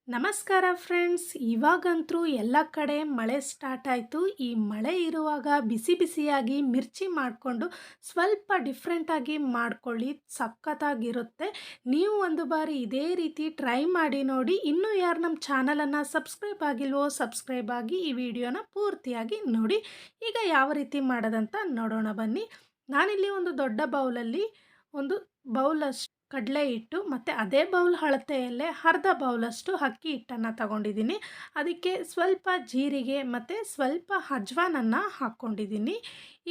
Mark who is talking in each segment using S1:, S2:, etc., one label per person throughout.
S1: ನಮಸ್ಕಾರ ಫ್ರೆಂಡ್ಸ್. ಇವಾಗಂತೂ ಎಲ್ಲ ಕಡೆ ಮಳೆ ಸ್ಟಾರ್ಟ್ ಆಯಿತು. ಈ ಮಳೆ ಇರುವಾಗ ಬಿಸಿ ಬಿಸಿಯಾಗಿ ಮಿರ್ಚಿ ಮಾಡಿಕೊಂಡು ಸ್ವಲ್ಪ ಡಿಫ್ರೆಂಟಾಗಿ ಮಾಡ್ಕೊಳ್ಳಿ, ಸಖತ್ತಾಗಿರುತ್ತೆ. ನೀವು ಒಂದು ಬಾರಿ ಇದೇ ರೀತಿ ಟ್ರೈ ಮಾಡಿ ನೋಡಿ. ಇನ್ನೂ ಯಾರು ನಮ್ಮ ಚಾನಲನ್ನು ಸಬ್ಸ್ಕ್ರೈಬ್ ಆಗಿಲ್ವೋ ಸಬ್ಸ್ಕ್ರೈಬ್ ಆಗಿ ಈ ವಿಡಿಯೋನ ಪೂರ್ತಿಯಾಗಿ ನೋಡಿ. ಈಗ ಯಾವ ರೀತಿ ಮಾಡೋದಂತ ನೋಡೋಣ ಬನ್ನಿ. ನಾನಿಲ್ಲಿ ಒಂದು ದೊಡ್ಡ ಬೌಲಲ್ಲಿ ಒಂದು ಬೌಲಷ್ಟು ಕಡಲೆ ಹಿಟ್ಟು ಮತ್ತು ಅದೇ ಬೌಲ್ ಅಳತೆಯಲ್ಲೇ ಅರ್ಧ ಬೌಲಷ್ಟು ಅಕ್ಕಿ ಹಿಟ್ಟನ್ನು ತಗೊಂಡಿದ್ದೀನಿ. ಅದಕ್ಕೆ ಸ್ವಲ್ಪ ಜೀರಿಗೆ ಮತ್ತು ಸ್ವಲ್ಪ ಅಜ್ವಾನನ್ನು ಹಾಕ್ಕೊಂಡಿದ್ದೀನಿ.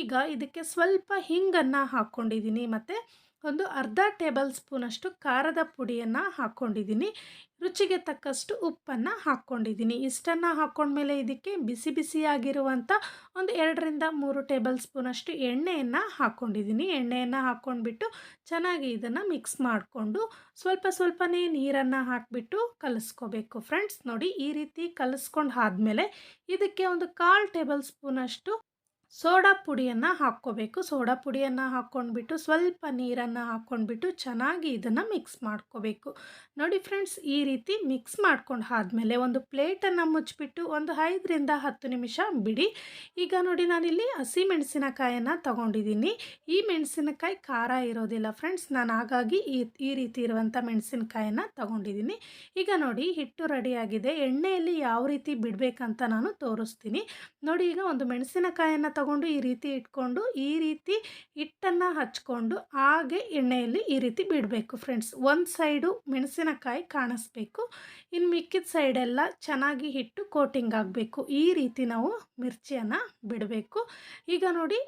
S1: ಈಗ ಇದಕ್ಕೆ ಸ್ವಲ್ಪ ಹಿಂಗನ್ನು ಹಾಕ್ಕೊಂಡಿದ್ದೀನಿ ಮತ್ತು ಒಂದು ಅರ್ಧ ಟೇಬಲ್ ಸ್ಪೂನಷ್ಟು ಖಾರದ ಪುಡಿಯನ್ನು ಹಾಕ್ಕೊಂಡಿದ್ದೀನಿ. ರುಚಿಗೆ ತಕ್ಕಷ್ಟು ಉಪ್ಪನ್ನು ಹಾಕ್ಕೊಂಡಿದ್ದೀನಿ. ಇಷ್ಟನ್ನು ಹಾಕ್ಕೊಂಡ್ಮೇಲೆ ಇದಕ್ಕೆ ಬಿಸಿ ಬಿಸಿಯಾಗಿರುವಂಥ ಒಂದು 2 3 ಟೇಬಲ್ ಸ್ಪೂನಷ್ಟು ಎಣ್ಣೆಯನ್ನು ಹಾಕ್ಕೊಂಡಿದ್ದೀನಿ. ಎಣ್ಣೆಯನ್ನು ಹಾಕ್ಕೊಂಡ್ಬಿಟ್ಟು ಚೆನ್ನಾಗಿ ಇದನ್ನು ಮಿಕ್ಸ್ ಮಾಡಿಕೊಂಡು ಸ್ವಲ್ಪ ಸ್ವಲ್ಪನೇ ನೀರನ್ನು ಹಾಕಿಬಿಟ್ಟು ಕಲಿಸ್ಕೋಬೇಕು ಫ್ರೆಂಡ್ಸ್. ನೋಡಿ, ಈ ರೀತಿ ಕಲಿಸ್ಕೊಂಡು ಆದಮೇಲೆ ಇದಕ್ಕೆ ಒಂದು 1/4 ಟೇಬಲ್ ಸ್ಪೂನಷ್ಟು ಸೋಡಾ ಪುಡಿಯನ್ನು ಹಾಕ್ಕೋಬೇಕು. ಸೋಡಾ ಪುಡಿಯನ್ನು ಹಾಕ್ಕೊಂಡ್ಬಿಟ್ಟು ಸ್ವಲ್ಪ ನೀರನ್ನು ಹಾಕ್ಕೊಂಡ್ಬಿಟ್ಟು ಚೆನ್ನಾಗಿ ಇದನ್ನು ಮಿಕ್ಸ್ ಮಾಡ್ಕೋಬೇಕು. ನೋಡಿ ಫ್ರೆಂಡ್ಸ್, ಈ ರೀತಿ ಮಿಕ್ಸ್ ಮಾಡ್ಕೊಂಡು ಆದಮೇಲೆ ಒಂದು ಪ್ಲೇಟನ್ನು ಮುಚ್ಚಿಬಿಟ್ಟು ಒಂದು 5 ರಿಂದ 10 ನಿಮಿಷ ಬಿಡಿ. ಈಗ ನೋಡಿ, ನಾನಿಲ್ಲಿ ಹಸಿ ಮೆಣಸಿನಕಾಯನ್ನು ತಗೊಂಡಿದ್ದೀನಿ. ಈ ಮೆಣಸಿನಕಾಯಿ ಖಾರ ಇರೋದಿಲ್ಲ ಫ್ರೆಂಡ್ಸ್, ನಾನು ಹಾಗಾಗಿ ಈ ರೀತಿ ಇರುವಂಥ ಮೆಣಸಿನಕಾಯನ್ನು ತಗೊಂಡಿದ್ದೀನಿ. ಈಗ ನೋಡಿ, ಹಿಟ್ಟು ರೆಡಿಯಾಗಿದೆ. ಎಣ್ಣೆಯಲ್ಲಿ ಯಾವ ರೀತಿ ಬಿಡಬೇಕಂತ ನಾನು ತೋರಿಸ್ತೀನಿ ನೋಡಿ. ಈಗ ಒಂದು ಮೆಣಸಿನಕಾಯನ್ನು ತಗೊಂಡು ಈ ರೀತಿ ಇಟ್ಕೊಂಡು ಈ ರೀತಿ ಹಿಟ್ಟನ್ನು ಹಚ್ಕೊಂಡು ಹಾಗೆ ಎಣ್ಣೆಯಲ್ಲಿ ಈ ರೀತಿ ಬಿಡಬೇಕು ಫ್ರೆಂಡ್ಸ್. ಒಂದು ಸೈಡು ಮೆಣಸಿನಕಾಯಿ ಕಾಣಿಸ್ಬೇಕು, ಇನ್ನು ಮಿಕ್ಕಿದ ಸೈಡೆಲ್ಲ ಚೆನ್ನಾಗಿ ಹಿಟ್ಟು ಕೋಟಿಂಗ್ ಆಗಬೇಕು. ಈ ರೀತಿ ನಾವು ಮಿರ್ಚಿಯನ್ನು ಬಿಡಬೇಕು. ಈಗ ನೋಡಿ,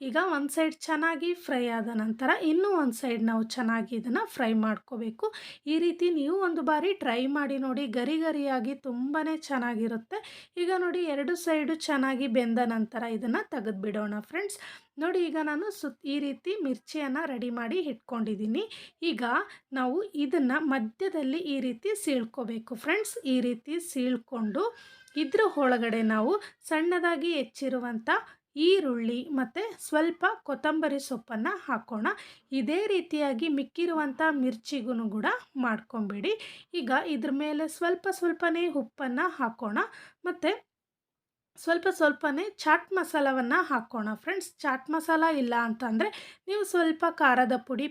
S1: ಈಗ ಒಂದು ಸೈಡ್ ಚೆನ್ನಾಗಿ ಫ್ರೈ ಆದ ನಂತರ ಇನ್ನೂ ಒಂದು ಸೈಡ್ ನಾವು ಚೆನ್ನಾಗಿ ಇದನ್ನು ಫ್ರೈ ಮಾಡ್ಕೋಬೇಕು. ಈ ರೀತಿ ನೀವು ಒಂದು ಬಾರಿ ಟ್ರೈ ಮಾಡಿ ನೋಡಿ, ಗರಿ ಗರಿಯಾಗಿ ತುಂಬಾ ಚೆನ್ನಾಗಿರುತ್ತೆ. ಈಗ ನೋಡಿ, 2 ಸೈಡು ಚೆನ್ನಾಗಿ ಬೆಂದ ನಂತರ ಇದನ್ನು ತೆಗೆದುಬಿಡೋಣ ಫ್ರೆಂಡ್ಸ್. ನೋಡಿ, ಈಗ ನಾನು ಈ ರೀತಿ ಮಿರ್ಚಿಯನ್ನು ರೆಡಿ ಮಾಡಿ ಇಟ್ಕೊಂಡಿದ್ದೀನಿ. ಈಗ ನಾವು ಇದನ್ನು ಮಧ್ಯದಲ್ಲಿ ಈ ರೀತಿ ಸೀಳ್ಕೋಬೇಕು ಫ್ರೆಂಡ್ಸ್. ಈ ರೀತಿ ಸೀಳ್ಕೊಂಡು ಇದ್ರ ಒಳಗಡೆ ನಾವು ಸಣ್ಣದಾಗಿ ಹೆಚ್ಚಿರುವಂಥ ಈರುಳ್ಳಿ ಮತ್ತು ಸ್ವಲ್ಪ ಕೊತ್ತಂಬರಿ ಸೊಪ್ಪನ್ನು ಹಾಕೋಣ. ಇದೇ ರೀತಿಯಾಗಿ ಮಿಕ್ಕಿರುವಂಥ ಮಿರ್ಚಿಗೂ ಕೂಡ ಮಾಡ್ಕೊಂಬಿಡಿ. ಈಗ ಇದ್ರ ಮೇಲೆ ಸ್ವಲ್ಪನೇ ಉಪ್ಪನ್ನು ಹಾಕೋಣ ಮತ್ತು ಸ್ವಲ್ಪನೇ ಚಾಟ್ ಮಸಾಲವನ್ನು ಹಾಕೋಣ ಫ್ರೆಂಡ್ಸ್. ಚಾಟ್ ಮಸಾಲ ಇಲ್ಲ ಅಂತಂದರೆ ನೀವು ಸ್ವಲ್ಪ ಖಾರದ ಪುಡಿ,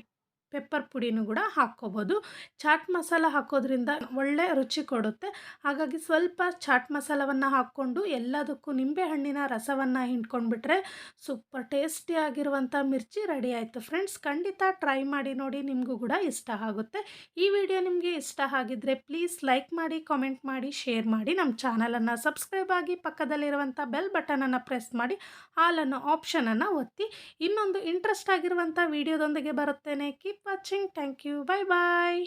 S1: ಪೆಪ್ಪರ್ ಪುಡಿನೂ ಕೂಡ ಹಾಕ್ಕೋಬೋದು. ಚಾಟ್ ಮಸಾಲ ಹಾಕೋದ್ರಿಂದ ಒಳ್ಳೆ ರುಚಿ ಕೊಡುತ್ತೆ. ಹಾಗಾಗಿ ಸ್ವಲ್ಪ ಚಾಟ್ ಮಸಾಲವನ್ನು ಹಾಕ್ಕೊಂಡು ಎಲ್ಲದಕ್ಕೂ ನಿಂಬೆಹಣ್ಣಿನ ರಸವನ್ನು ಹಿಂಡ್ಕೊಂಡ್ಬಿಟ್ರೆ ಸೂಪರ್ ಟೇಸ್ಟಿಯಾಗಿರುವಂಥ ಮಿರ್ಚಿ ರೆಡಿ ಆಯಿತು ಫ್ರೆಂಡ್ಸ್. ಖಂಡಿತ ಟ್ರೈ ಮಾಡಿ ನೋಡಿ, ನಿಮಗೂ ಕೂಡ ಇಷ್ಟ ಆಗುತ್ತೆ. ಈ ವಿಡಿಯೋ ನಿಮಗೆ ಇಷ್ಟ ಆಗಿದ್ದರೆ ಪ್ಲೀಸ್ ಲೈಕ್ ಮಾಡಿ, ಕಾಮೆಂಟ್ ಮಾಡಿ, ಶೇರ್ ಮಾಡಿ. ನಮ್ಮ ಚಾನಲನ್ನು ಸಬ್ಸ್ಕ್ರೈಬ್ ಆಗಿ ಪಕ್ಕದಲ್ಲಿರುವಂಥ ಬೆಲ್ ಬಟನನ್ನು ಪ್ರೆಸ್ ಮಾಡಿ ಆಲ್ ಅನ್ನೋ ಆಪ್ಷನನ್ನು ಒತ್ತಿ. ಇನ್ನೊಂದು ಇಂಟ್ರೆಸ್ಟ್ ಆಗಿರುವಂಥ ವಿಡಿಯೋದೊಂದಿಗೆ ಬರುತ್ತೇನೆ. Keep watching. Thank you. Bye bye.